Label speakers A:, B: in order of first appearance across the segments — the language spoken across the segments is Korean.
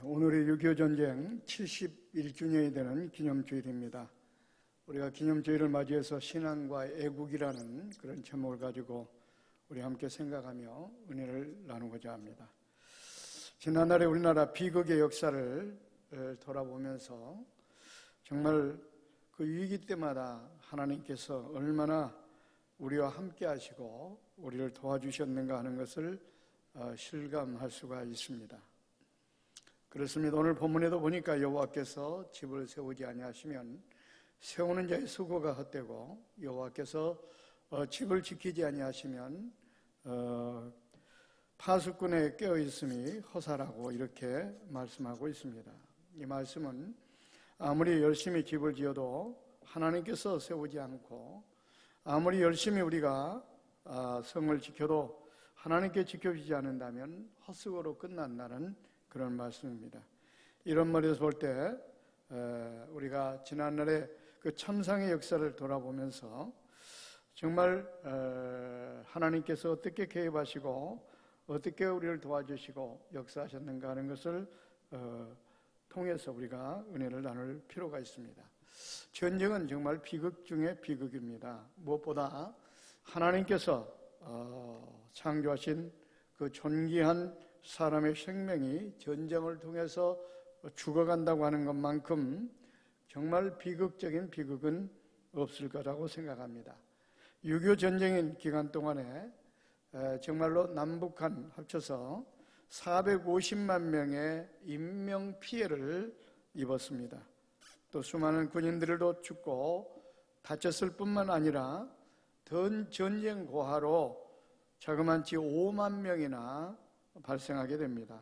A: 오늘이 6.25 전쟁 71주년이 되는 기념주일입니다. 우리가 기념주일을 맞이해서 신앙과 애국이라는 그런 제목을 가지고 우리 함께 생각하며 은혜를 나누고자 합니다. 지난날에 우리나라 비극의 역사를 돌아보면서 정말 그 위기 때마다 하나님께서 얼마나 우리와 함께 하시고 우리를 도와주셨는가 하는 것을 실감할 수가 있습니다. 그렇습니다. 오늘 본문에도 보니까 여호와께서 집을 세우지 아니하시면 세우는 자의 수고가 헛되고 여호와께서 집을 지키지 아니하시면 파수꾼의 깨어있음이 허사라고 이렇게 말씀하고 있습니다. 이 말씀은 아무리 열심히 집을 지어도 하나님께서 세우지 않고 아무리 열심히 우리가 성을 지켜도 하나님께 지켜주지 않는다면 헛수고로 끝난다는 그런 말씀입니다. 이런 말에서 볼 때 우리가 지난날의 그 참상의 역사를 돌아보면서 정말 하나님께서 어떻게 개입하시고 어떻게 우리를 도와주시고 역사하셨는가 하는 것을 통해서 우리가 은혜를 나눌 필요가 있습니다. 전쟁은 정말 비극 중의 비극입니다. 무엇보다 하나님께서 창조하신 그 존귀한 사람의 생명이 전쟁을 통해서 죽어간다고 하는 것만큼 정말 비극적인 비극은 없을 거라고 생각합니다. 6.25 전쟁인 기간 동안에 정말로 남북한 합쳐서 450만 명의 인명 피해를 입었습니다. 또 수많은 군인들도 죽고 다쳤을 뿐만 아니라 전쟁 고하로 자그만치 5만 명이나 발생하게 됩니다.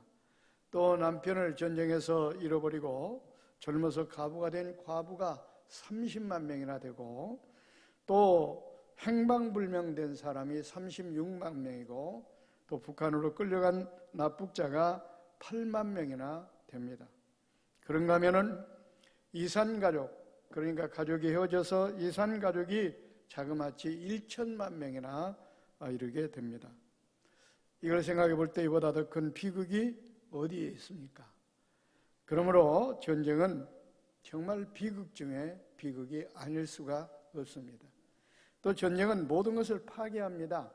A: 또 남편을 전쟁에서 잃어버리고 젊어서 과부가 된 과부가 30만 명이나 되고 또 행방불명된 사람이 36만 명이고 또 북한으로 끌려간 납북자가 8만 명이나 됩니다. 그런가 하면은 이산가족, 그러니까 가족이 헤어져서 이산가족이 자그마치 1천만 명이나 이르게 됩니다. 이걸 생각해 볼 때 이보다 더 큰 비극이 어디에 있습니까? 그러므로 전쟁은 정말 비극 중에 비극이 아닐 수가 없습니다. 또 전쟁은 모든 것을 파괴합니다.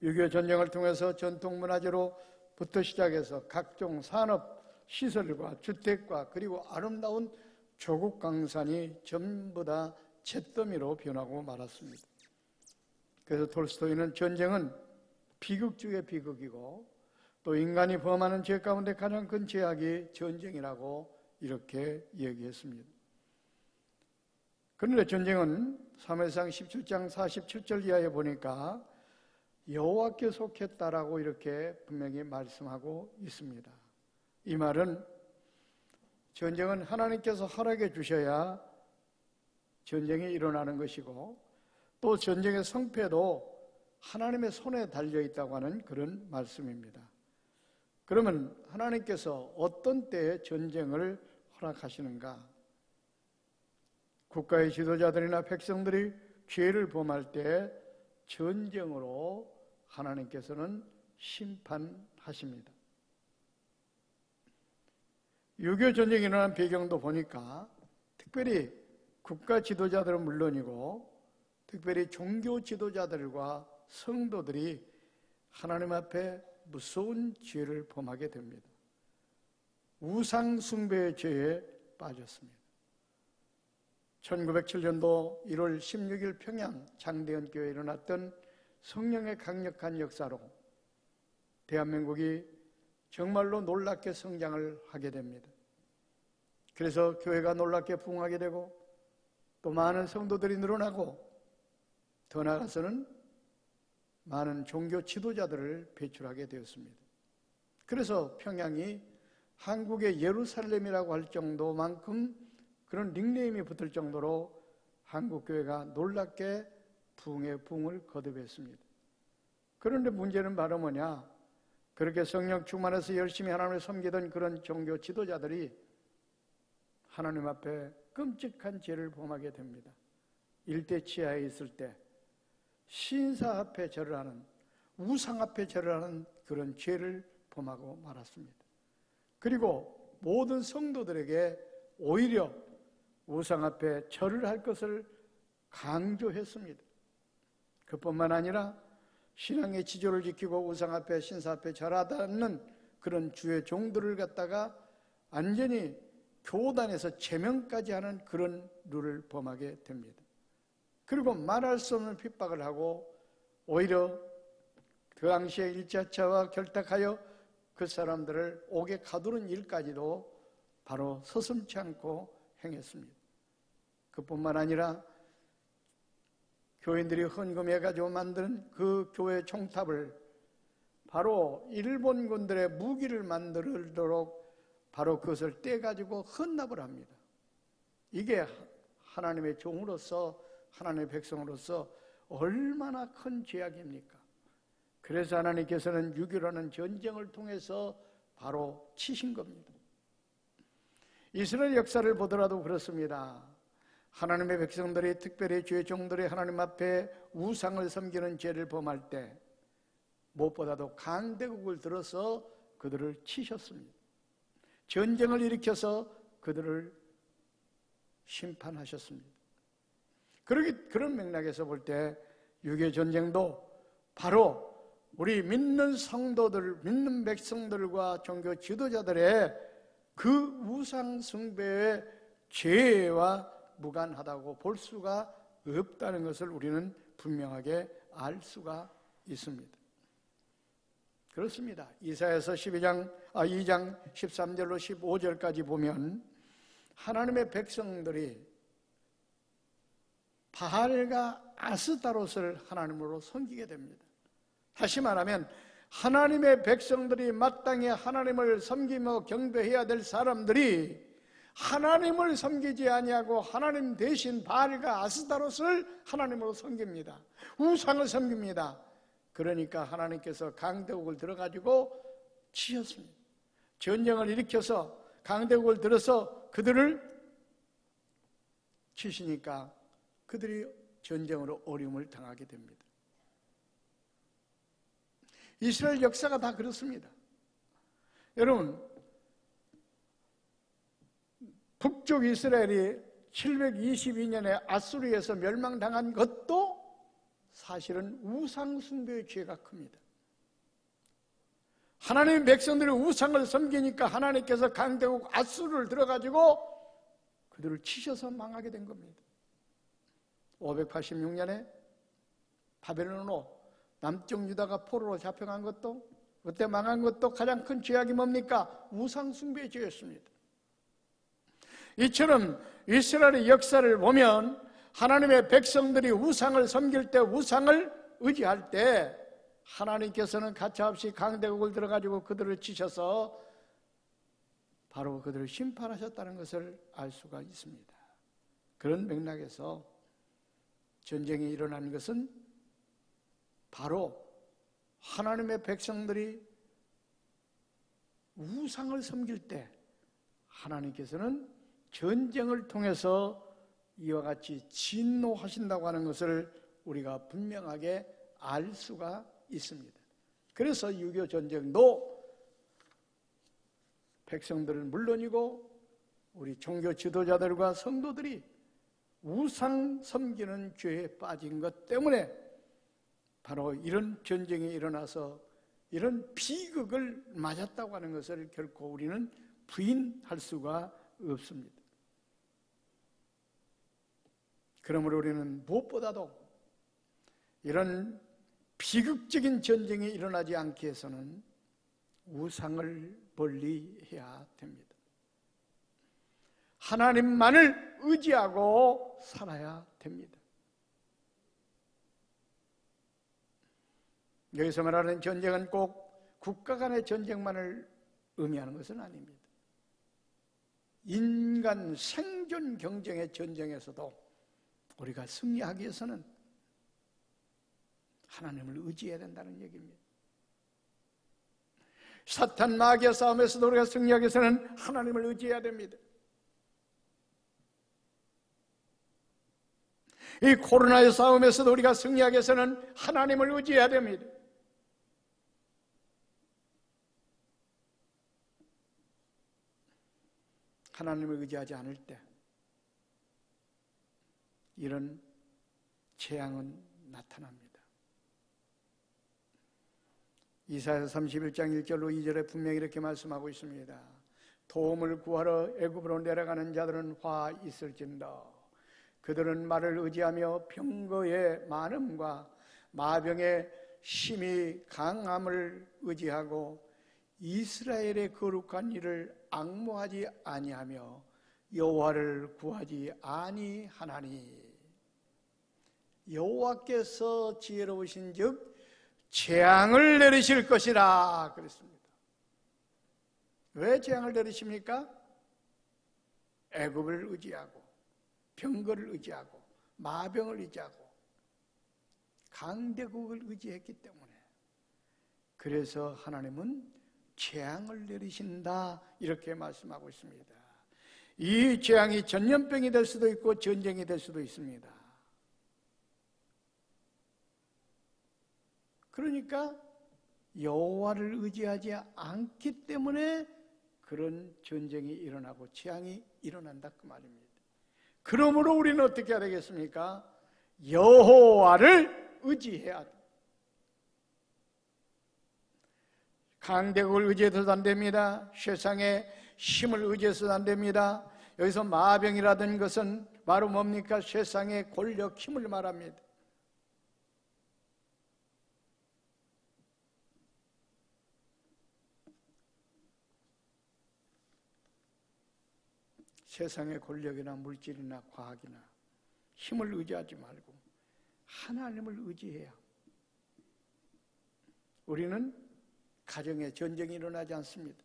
A: 6.25 전쟁을 통해서 전통문화재로부터 시작해서 각종 산업 시설과 주택과 그리고 아름다운 조국 강산이 전부 다 잿더미로 변하고 말았습니다. 그래서 톨스토이는 전쟁은 비극 중의 비극이고 또 인간이 범하는 죄 가운데 가장 큰 죄악이 전쟁이라고 이렇게 얘기했습니다. 그런데 전쟁은 사무엘상 17장 47절 이하에 보니까 여호와께 속했다라고 이렇게 분명히 말씀하고 있습니다. 이 말은 전쟁은 하나님께서 허락해 주셔야 전쟁이 일어나는 것이고 또 전쟁의 성패도 하나님의 손에 달려있다고 하는 그런 말씀입니다. 그러면 하나님께서 어떤 때에 전쟁을 허락하시는가? 국가의 지도자들이나 백성들이 죄를 범할 때 전쟁으로 하나님께서는 심판하십니다. 6.25 전쟁이 일어난 배경도 보니까 특별히 국가 지도자들은 물론이고 특별히 종교 지도자들과 성도들이 하나님 앞에 무서운 죄를 범하게 됩니다. 우상 숭배의 죄에 빠졌습니다. 1907년도 1월 16일 평양 장대현 교회에 일어났던 성령의 강력한 역사로 대한민국이 정말로 놀랍게 성장을 하게 됩니다. 그래서 교회가 놀랍게 부흥하게 되고 또 많은 성도들이 늘어나고 더 나아가서는 많은 종교 지도자들을 배출하게 되었습니다. 그래서 평양이 한국의 예루살렘이라고 할 정도만큼 그런 닉네임이 붙을 정도로 한국교회가 놀랍게 부흥의 부흥을 거듭했습니다. 그런데 문제는 바로 뭐냐? 그렇게 성령 충만해서 열심히 하나님을 섬기던 그런 종교 지도자들이 하나님 앞에 끔찍한 죄를 범하게 됩니다. 일대치하에 있을 때 신사 앞에 절을 하는, 우상 앞에 절을 하는 그런 죄를 범하고 말았습니다. 그리고 모든 성도들에게 오히려 우상 앞에 절을 할 것을 강조했습니다. 그뿐만 아니라 신앙의 지조를 지키고 우상 앞에 신사 앞에 절하지 않는 그런 주의 종들을 갖다가 완전히 교단에서 제명까지 하는 그런 룰을 범하게 됩니다. 그리고 말할 수 없는 핍박을 하고 오히려 그 당시에 일제차와 결탁하여 그 사람들을 옥에 가두는 일까지도 바로 서슴지 않고 행했습니다. 그뿐만 아니라 교인들이 헌금해가지고 만든 그 교회 총탑을 바로 일본군들의 무기를 만들도록 바로 그것을 떼가지고 헌납을 합니다. 이게 하나님의 종으로서, 하나님의 백성으로서 얼마나 큰 죄악입니까? 그래서 하나님께서는 6.25라는 전쟁을 통해서 바로 치신 겁니다. 이스라엘 역사를 보더라도 그렇습니다. 하나님의 백성들이, 특별히 주의 종들이 하나님 앞에 우상을 섬기는 죄를 범할 때 무엇보다도 강대국을 들어서 그들을 치셨습니다. 전쟁을 일으켜서 그들을 심판하셨습니다. 그런 맥락에서 볼 때 6.25 전쟁도 바로 우리 믿는 성도들, 믿는 백성들과 종교 지도자들의 그 우상 숭배의 죄와 무관하다고 볼 수가 없다는 것을 우리는 분명하게 알 수가 있습니다. 그렇습니다. 이사야서 2장 13절로 15절까지 보면 하나님의 백성들이 바알과 아스타롯을 하나님으로 섬기게 됩니다. 다시 말하면 하나님의 백성들이 마땅히 하나님을 섬기며 경배해야 될 사람들이 하나님을 섬기지 아니하고 하나님 대신 바알과 아스타롯을 하나님으로 섬깁니다. 우상을 섬깁니다. 그러니까 하나님께서 강대국을 들어가지고 치셨습니다. 전쟁을 일으켜서 강대국을 들어서 그들을 치시니까 그들이 전쟁으로 어려움을 당하게 됩니다. 이스라엘 역사가 다 그렇습니다. 여러분, 북쪽 이스라엘이 722년에 아수르에서 멸망당한 것도 사실은 우상 숭배의 죄가 큽니다. 하나님의 백성들이 우상을 섬기니까 하나님께서 강대국 아수르를 들어가지고 그들을 치셔서 망하게 된 겁니다. 586년에 바벨론으로 남쪽 유다가 포로로 잡혀간 것도, 그때 망한 것도 가장 큰 죄악이 뭡니까? 우상 숭배의 죄였습니다. 이처럼 이스라엘의 역사를 보면 하나님의 백성들이 우상을 섬길 때, 우상을 의지할 때 하나님께서는 가차없이 강대국을 들어가지고 그들을 치셔서 바로 그들을 심판하셨다는 것을 알 수가 있습니다. 그런 맥락에서 전쟁이 일어난 것은 바로 하나님의 백성들이 우상을 섬길 때 하나님께서는 전쟁을 통해서 이와 같이 진노하신다고 하는 것을 우리가 분명하게 알 수가 있습니다. 그래서 6.25 전쟁도 백성들은 물론이고 우리 종교 지도자들과 성도들이 우상 섬기는 죄에 빠진 것 때문에 바로 이런 전쟁이 일어나서 이런 비극을 맞았다고 하는 것을 결코 우리는 부인할 수가 없습니다. 그러므로 우리는 무엇보다도 이런 비극적인 전쟁이 일어나지 않기 위해서는 우상을 멀리해야 됩니다. 하나님만을 의지하고 살아야 됩니다. 여기서 말하는 전쟁은 꼭 국가 간의 전쟁만을 의미하는 것은 아닙니다. 인간 생존 경쟁의 전쟁에서도 우리가 승리하기 위해서는 하나님을 의지해야 된다는 얘기입니다. 사탄 마귀의 싸움에서도 우리가 승리하기 위해서는 하나님을 의지해야 됩니다. 이 코로나의 싸움에서도 우리가 승리하기 위해서는 하나님을 의지해야 됩니다. 하나님을 의지하지 않을 때 이런 재앙은 나타납니다. 이사야서 31장 1절로 2절에 분명히 이렇게 말씀하고 있습니다. 도움을 구하러 애굽으로 내려가는 자들은 화 있을진다. 그들은 말을 의지하며 병거의 많음과 마병의 심히 강함을 의지하고 이스라엘의 거룩한 일을 앙모하지 아니하며 여호와를 구하지 아니하나니. 여호와께서 지혜로우신즉 재앙을 내리실 것이라 그랬습니다. 왜 재앙을 내리십니까? 애굽을 의지하고 병거를 의지하고 마병을 의지하고 강대국을 의지했기 때문에. 그래서 하나님은 재앙을 내리신다 이렇게 말씀하고 있습니다. 이 재앙이 전염병이 될 수도 있고 전쟁이 될 수도 있습니다. 그러니까 여호와를 의지하지 않기 때문에 그런 전쟁이 일어나고 재앙이 일어난다 그 말입니다. 그러므로 우리는 어떻게 해야 되겠습니까? 여호와를 의지해야 돼. 강대국을 의지해서도 안 됩니다. 세상의 힘을 의지해서도 안 됩니다. 여기서 마병이라는 것은 바로 뭡니까? 세상의 권력, 힘을 말합니다. 세상의 권력이나 물질이나 과학이나 힘을 의지하지 말고 하나님을 의지해야. 우리는 가정에 전쟁이 일어나지 않습니다.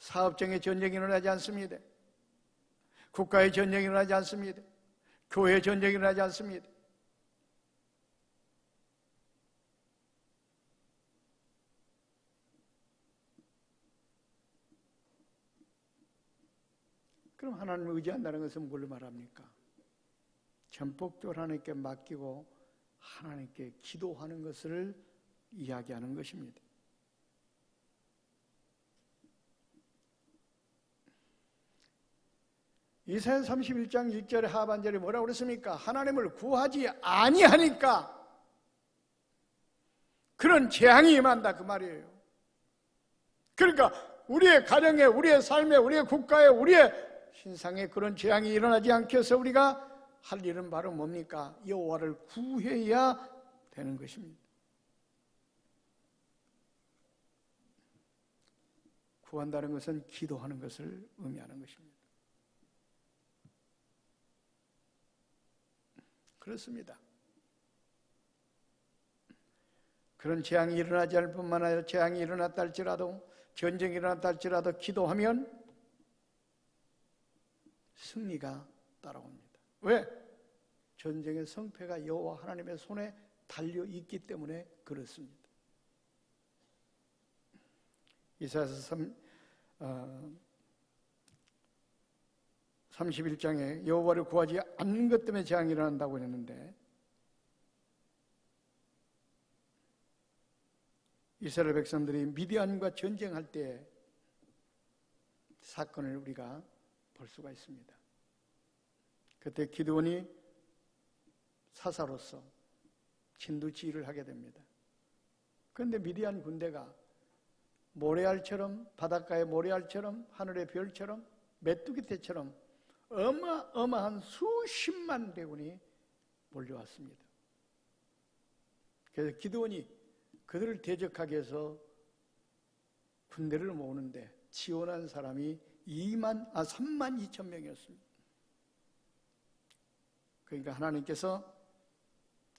A: 사업장에 전쟁이 일어나지 않습니다. 국가의 전쟁이 일어나지 않습니다. 교회의 전쟁이 일어나지 않습니다. 그럼 하나님을 의지한다는 것은 뭘로 말합니까? 전폭적으로 하나님께 맡기고 하나님께 기도하는 것을 이야기하는 것입니다. 이사야 31장 1절의 하반절에 뭐라고 그랬습니까? 하나님을 구하지 아니하니까 그런 재앙이 임한다 그 말이에요. 그러니까 우리의 가정에, 우리의 삶에, 우리의 국가에, 우리의 신상에 그런 재앙이 일어나지 않게 해서 우리가 할 일은 바로 뭡니까? 여호와를 구해야 되는 것입니다. 구한다는 것은 기도하는 것을 의미하는 것입니다. 그렇습니다. 그런 재앙이 일어나지 않을 뿐만 아니라 재앙이 일어났다 할지라도, 전쟁이 일어났다 할지라도 기도하면 승리가 따라옵니다. 왜? 전쟁의 성패가 여호와 하나님의 손에 달려 있기 때문에 그렇습니다. 이사야서 31장에 여호와를 구하지 않는 것 때문에 재앙이 일어난다고 했는데, 이스라엘 백성들이 미디안과 전쟁할 때 사건을 우리가 볼 수가 있습니다. 그때 기드온이 사사로서 진두지휘를 하게 됩니다. 그런데 미디안 군대가 모래알처럼, 바닷가의 모래알처럼, 하늘의 별처럼, 메뚜기 떼처럼 어마어마한 수십만 대군이 몰려왔습니다. 그래서 기드온이 그들을 대적하기 위해서 군대를 모으는데 지원한 사람이 3만 2천 명이었습니다. 그러니까 하나님께서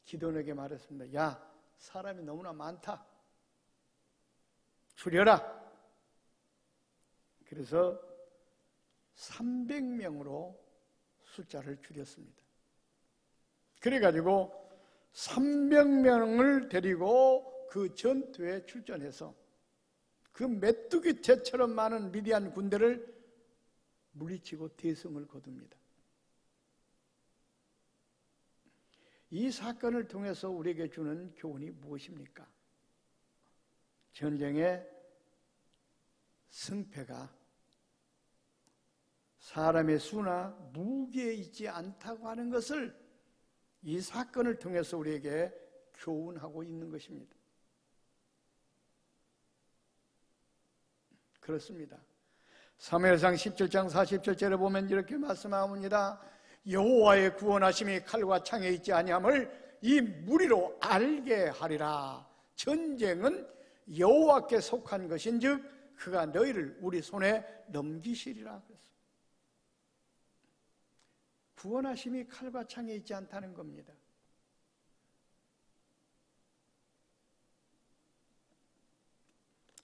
A: 기드온에게 말했습니다. 야, 사람이 너무나 많다. 줄여라. 그래서 300명으로 숫자를 줄였습니다. 그래가지고 300명을 데리고 그 전투에 출전해서 그 메뚜기떼처럼 많은 미디안 군대를 물리치고 대승을 거둡니다. 이 사건을 통해서 우리에게 주는 교훈이 무엇입니까? 전쟁의 승패가 사람의 수나 무기에 있지 않다고 하는 것을 이 사건을 통해서 우리에게 교훈하고 있는 것입니다. 그렇습니다. 사무엘상 17장 47절에 보면 이렇게 말씀합니다. 여호와의 구원하심이 칼과 창에 있지 아니함을 이 무리로 알게 하리라. 전쟁은 여호와께 속한 것인즉 그가 너희를 우리 손에 넘기시리라. 구원하심이 칼과 창에 있지 않다는 겁니다.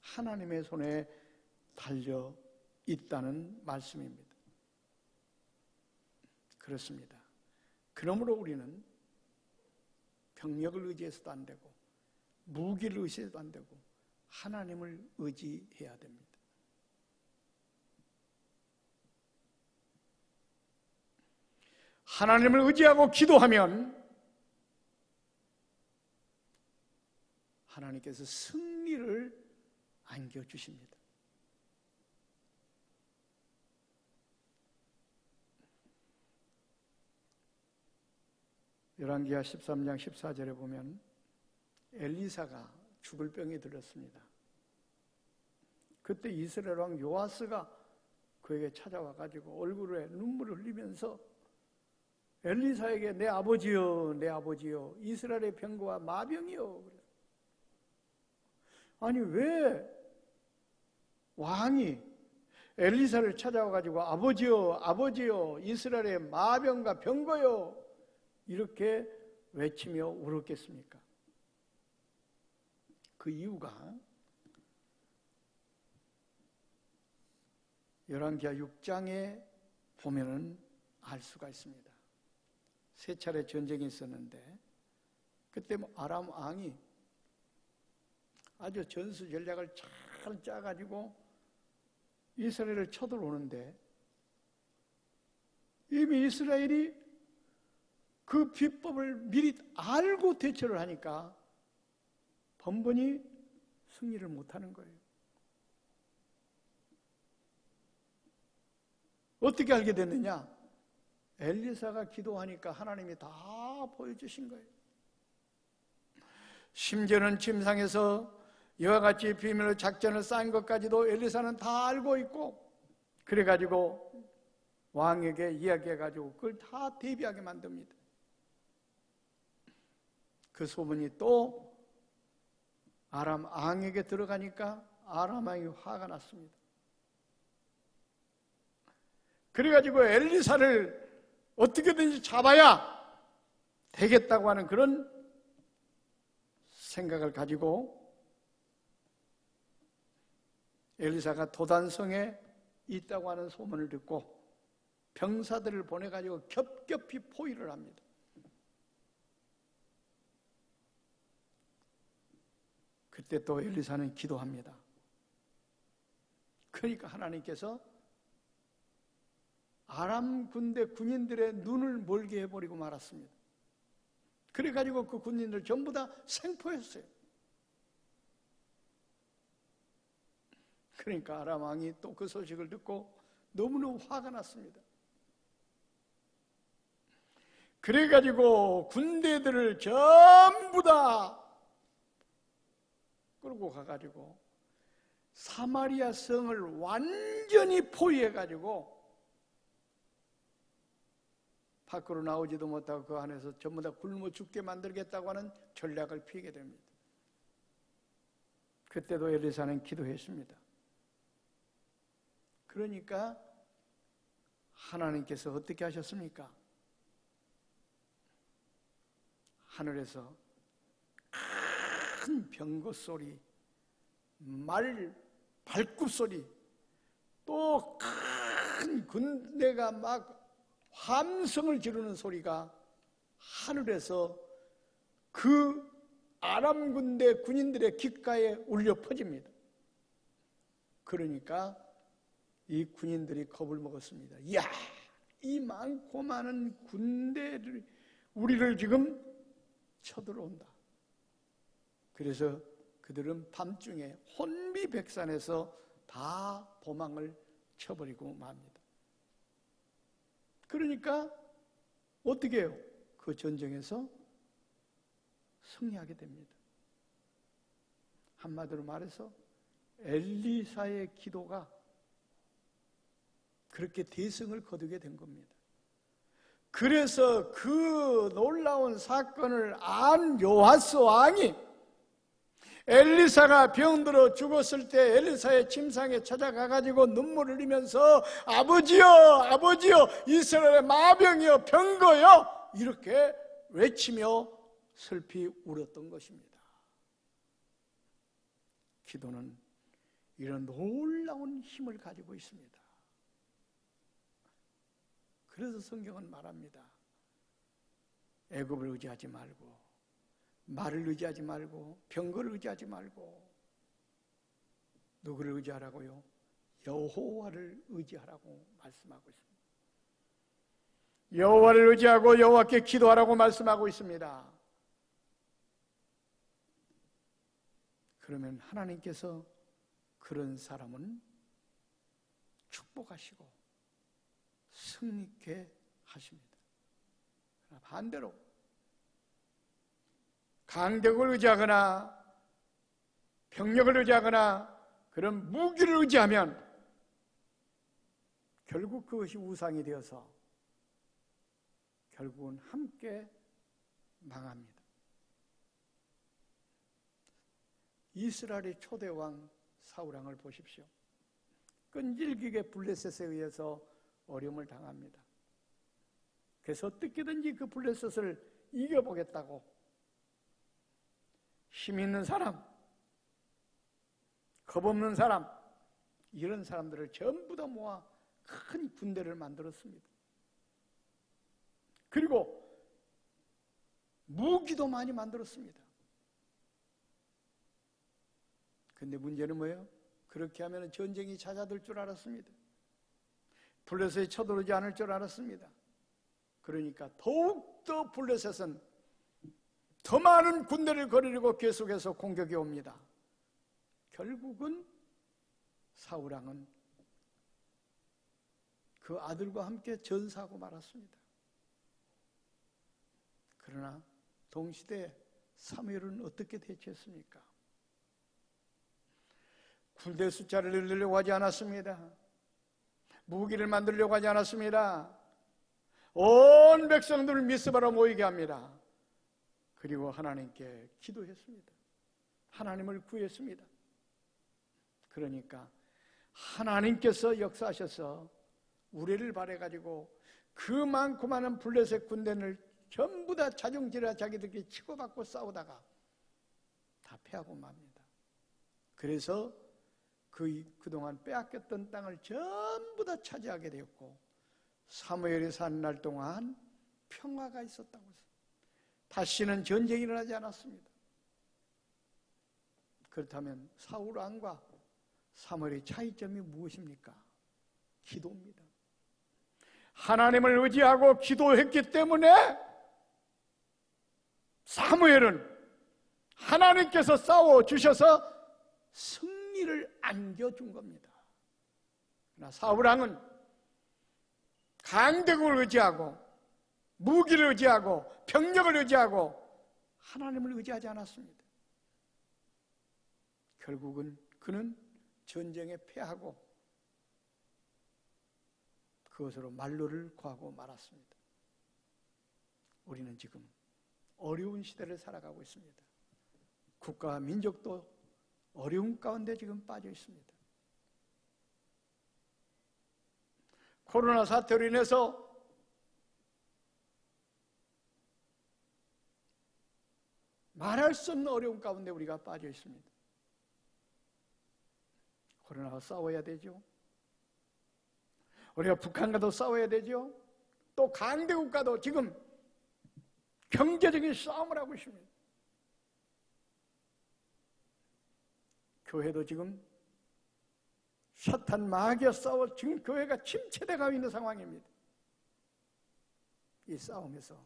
A: 하나님의 손에 달려 있다는 말씀입니다. 그렇습니다. 그러므로 우리는 병력을 의지해서도 안 되고 무기를 의지해서도 안 되고 하나님을 의지해야 됩니다. 하나님을 의지하고 기도하면 하나님께서 승리를 안겨주십니다. 열왕기하 13장 14절에 보면 엘리사가 죽을 병이 들었습니다. 그때 이스라엘 왕 요아스가 그에게 찾아와 가지고 얼굴에 눈물을 흘리면서 엘리사에게 내 아버지여, 내 아버지여, 이스라엘의 병거와 마병이여. 아니 왜 왕이 엘리사를 찾아와 가지고 아버지여, 아버지여, 이스라엘의 마병과 병거여 이렇게 외치며 울었겠습니까? 그 이유가 열왕기하 6장에 보면은 알 수가 있습니다. 세 차례 전쟁이 있었는데 그때 아람 왕이 아주 전수 전략을 잘 짜가지고 이스라엘을 쳐들어오는데 이미 이스라엘이 그 비법을 미리 알고 대처를 하니까 번번이 승리를 못하는 거예요. 어떻게 알게 됐느냐? 엘리사가 기도하니까 하나님이 다 보여주신 거예요. 심지어는 침상에서 이와 같이 비밀로 작전을 쌓은 것까지도 엘리사는 다 알고 있고 그래가지고 왕에게 이야기해가지고 그걸 다 대비하게 만듭니다. 그 소문이 또 아람 왕에게 들어가니까 아람 왕이 화가 났습니다. 그래가지고 엘리사를 어떻게든지 잡아야 되겠다고 하는 그런 생각을 가지고 엘리사가 도단성에 있다고 하는 소문을 듣고 병사들을 보내가지고 겹겹이 포위를 합니다. 그때 또 엘리사는 기도합니다. 그러니까 하나님께서 아람 군대 군인들의 눈을 멀게 해버리고 말았습니다. 그래가지고 그 군인들 전부 다 생포했어요. 그러니까 아람 왕이 또 그 소식을 듣고 너무너무 화가 났습니다. 그래가지고 군대들을 전부 다 끌고 가가지고 사마리아 성을 완전히 포위해가지고 밖으로 나오지도 못하고 그 안에서 전부 다 굶어 죽게 만들겠다고 하는 전략을 피게 됩니다. 그때도 엘리사는 기도했습니다. 그러니까 하나님께서 어떻게 하셨습니까? 하늘에서 큰 병거 소리, 말 발굽 소리, 또 큰 군대가 막 함성을 지르는 소리가 하늘에서 그 아람 군대 군인들의 귓가에 울려 퍼집니다. 그러니까 이 군인들이 겁을 먹었습니다. 이야, 이 많고 많은 군대를 우리를 지금 쳐들어온다. 그래서 그들은 밤중에 혼비백산에서 다 도망을 쳐버리고 맙니다. 그러니까 어떻게 해요? 그 전쟁에서 승리하게 됩니다. 한마디로 말해서 엘리사의 기도가 그렇게 대승을 거두게 된 겁니다. 그래서 그 놀라운 사건을 안 요아스 왕이 엘리사가 병들어 죽었을 때 엘리사의 침상에 찾아가가지고 눈물을 흘리면서 아버지여, 아버지여, 이스라엘의 마병이여, 병거여, 이렇게 외치며 슬피 울었던 것입니다. 기도는 이런 놀라운 힘을 가지고 있습니다. 그래서 성경은 말합니다. 애굽을 의지하지 말고, 말을 의지하지 말고, 병거를 의지하지 말고, 누구를 의지하라고요? 여호와를 의지하라고 말씀하고 있습니다. 여호와를 의지하고 여호와께 기도하라고 말씀하고 있습니다. 그러면 하나님께서 그런 사람은 축복하시고 승리케 하십니다. 반대로 강력을 의지하거나 병력을 의지하거나 그런 무기를 의지하면 결국 그것이 우상이 되어서 결국은 함께 망합니다. 이스라엘의 초대왕 사울왕을 보십시오. 끈질기게 블레셋에 의해서 어려움을 당합니다. 그래서 어떻게든지 그 블레셋을 이겨보겠다고 힘 있는 사람, 겁없는 사람, 이런 사람들을 전부 다 모아 큰 군대를 만들었습니다. 그리고 무기도 많이 만들었습니다. 근데 문제는 뭐예요? 그렇게 하면 전쟁이 잦아들 줄 알았습니다. 블레셋이 쳐들어오지 않을 줄 알았습니다. 그러니까 더욱더 블레셋은 더 많은 군대를 거느리고 계속해서 공격이 옵니다. 결국은 사울왕은 그 아들과 함께 전사하고 말았습니다. 그러나 동시대에 사무엘은 어떻게 대처했습니까? 군대 숫자를 늘리려고 하지 않았습니다. 무기를 만들려고 하지 않았습니다. 온 백성들을 미스바로 모이게 합니다. 그리고 하나님께 기도했습니다. 하나님을 구했습니다. 그러니까 하나님께서 역사하셔서 우리를 발해가지고 그 많고 많은 블레셋 군대를 전부 다 자중질하 자기들끼리 치고받고 싸우다가 다 패하고 맙니다. 그래서 그동안 빼앗겼던 땅을 전부 다 차지하게 되었고 사무엘이 사는 날 동안 평화가 있었다고 했습니다. 다시는 전쟁이 일어나지 않았습니다. 그렇다면 사울 왕과 사무엘의 차이점이 무엇입니까? 기도입니다. 하나님을 의지하고 기도했기 때문에 사무엘은 하나님께서 싸워주셔서 승리를 안겨준 겁니다. 그러나 사울 왕은 강대국을 의지하고 무기를 의지하고 병력을 의지하고 하나님을 의지하지 않았습니다. 결국은 그는 전쟁에 패하고 그것으로 만로를 구하고 말았습니다. 우리는 지금 어려운 시대를 살아가고 있습니다. 국가와 민족도 어려운 가운데 지금 빠져 있습니다. 코로나 사태로 인해서 말할 수 없는 어려운 가운데 우리가 빠져 있습니다. 코로나와 싸워야 되죠. 우리가 북한과도 싸워야 되죠. 또 강대국과도 지금 경제적인 싸움을 하고 있습니다. 교회도 지금 사탄 마귀와 싸워 지금 교회가 침체돼 가고 있는 상황입니다. 이 싸움에서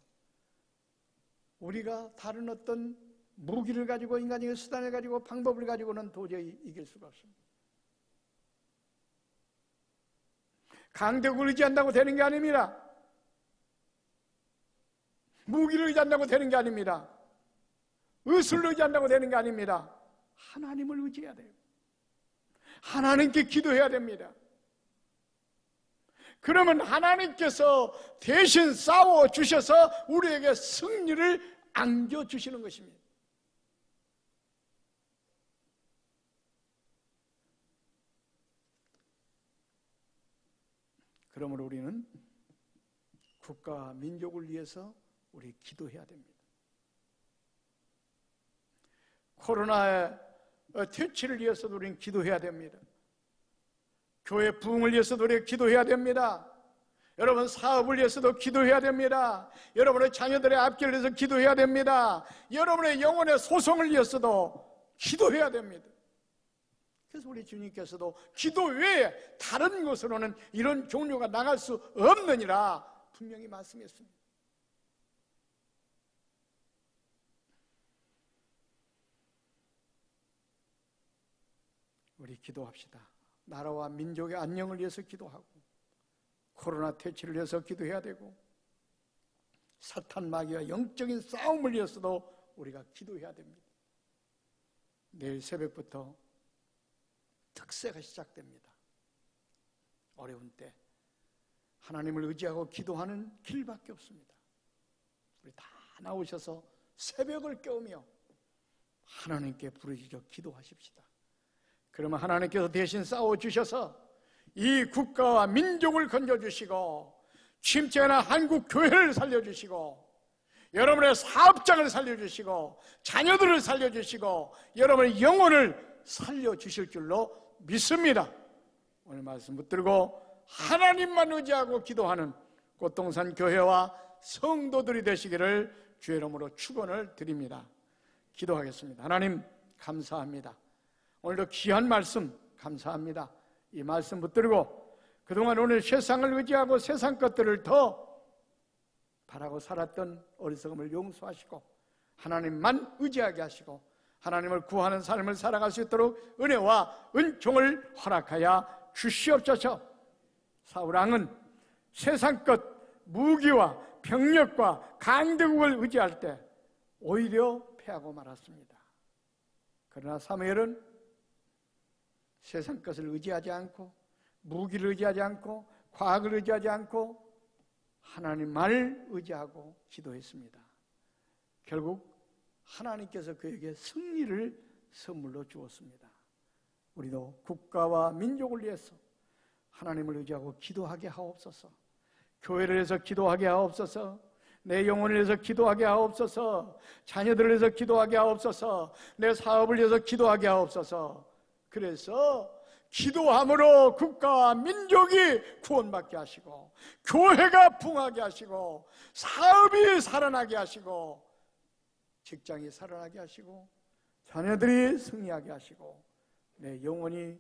A: 우리가 다른 어떤 무기를 가지고 인간적인 수단을 가지고 방법을 가지고는 도저히 이길 수가 없습니다. 강대국을 의지한다고 되는 게 아닙니다. 무기를 의지한다고 되는 게 아닙니다. 의술을 의지한다고 되는 게 아닙니다. 하나님을 의지해야 돼요. 하나님께 기도해야 됩니다. 그러면 하나님께서 대신 싸워주셔서 우리에게 승리를 안겨주시는 것입니다. 그러므로 우리는 국가와 민족을 위해서 우리 기도해야 됩니다. 코로나의 퇴치를 위해서도 우리는 기도해야 됩니다. 교회 부흥을 위해서도 우리가 기도해야 됩니다. 여러분 사업을 위해서도 기도해야 됩니다. 여러분의 자녀들의 앞길을 위해서 기도해야 됩니다. 여러분의 영혼의 소송을 위해서도 기도해야 됩니다. 그래서 우리 주님께서도 기도 외에 다른 것으로는 이런 종류가 나갈 수 없느니라 분명히 말씀했습니다. 우리 기도합시다. 나라와 민족의 안녕을 위해서 기도하고 코로나 퇴치를 위해서 기도해야 되고 사탄 마귀와 영적인 싸움을 위해서도 우리가 기도해야 됩니다. 내일 새벽부터 특세가 시작됩니다. 어려운 때 하나님을 의지하고 기도하는 길밖에 없습니다. 우리 다 나오셔서 새벽을 깨우며 하나님께 부르짖어 기도하십시다. 그러면 하나님께서 대신 싸워주셔서 이 국가와 민족을 건져주시고 침체나 한국 교회를 살려주시고 여러분의 사업장을 살려주시고 자녀들을 살려주시고 여러분의 영혼을 살려주실 줄로 믿습니다. 오늘 말씀 붙들고 하나님만 의지하고 기도하는 꽃동산 교회와 성도들이 되시기를 주의 이름으로 축원을 드립니다. 기도하겠습니다. 하나님 감사합니다. 오늘도 귀한 말씀 감사합니다. 이 말씀 붙들고 그동안 오늘 세상을 의지하고 세상 것들을 더 바라고 살았던 어리석음을 용서하시고 하나님만 의지하게 하시고 하나님을 구하는 삶을 살아갈 수 있도록 은혜와 은총을 허락하여 주시옵소서. 사울왕은 세상 것 무기와 병력과 강대국을 의지할 때 오히려 패하고 말았습니다. 그러나 사무엘은 세상 것을 의지하지 않고 무기를 의지하지 않고 과학을 의지하지 않고 하나님만을 의지하고 기도했습니다. 결국 하나님께서 그에게 승리를 선물로 주었습니다. 우리도 국가와 민족을 위해서 하나님을 의지하고 기도하게 하옵소서. 교회를 위해서 기도하게 하옵소서. 내 영혼을 위해서 기도하게 하옵소서. 자녀들을 위해서 기도하게 하옵소서. 내 사업을 위해서 기도하게 하옵소서. 그래서 기도함으로 국가와 민족이 구원받게 하시고 교회가 부흥하게 하시고 사업이 살아나게 하시고 직장이 살아나게 하시고 자녀들이 승리하게 하시고 내 영혼이